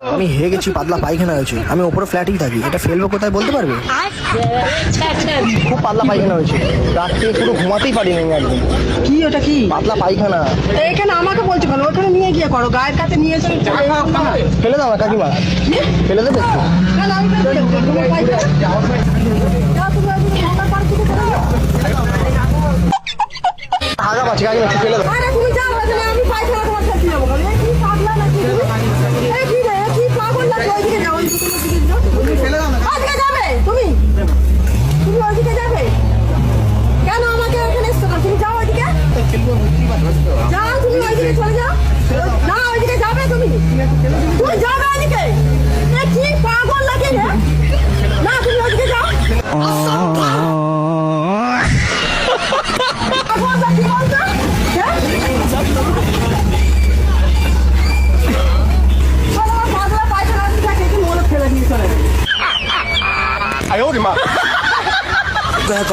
আমি হেগে গেছি, পাতলা পায়খানা হয়েছে। আমি ওপরে ফ্ল্যাটেই থাকি, এটা ফেলবো কোথায় বলতে পারবে? খুব পাতলা পায়খানা হয়েছে, রাত থেকে পুরো ঘুমাতেই পারিনি আমি একদম। কি ওটা কি? পাতলা পায়খানা। এখানে আমাকে বলছো কেন? ওখানে নিয়ে গিয়ে করো, গায়ের কাছে নিয়ে এসে ফেলে দাও না কাকিমা, ফেলে দেবে একটু? আগা পাচ্ছি কাকিমা, একটু ফেলে দাও। তুমি যাও, আমি পায়খানা তোমার সাথে যাবো। কি পাগলা নাকি তুমি? এই কি রে, কি পাগল নাকি? ওইদিকে যাও, ওইদিকে যাও। আজকে যাবে তুমি? তুমি ওইদিকে যাবে কেন? আমাকে এখানে এসছো না, তুমি যাও ওইদিকে। যাও তুমি ওইদিকে, চলে যাও। না ওইদিকে যাবে তুমি, তুমি যাবে ওইদিকে। এ কি পাগল লাগে রে? না তুমি ওইদিকে যাও। পাগল নাকি বলতো? হ্যাঁ? পাগলা পায়খানা থাকে, তুমি ওরা ফেলে দিয়ে চলে যাবে। 哎呦我的妈！ হ্যাঁ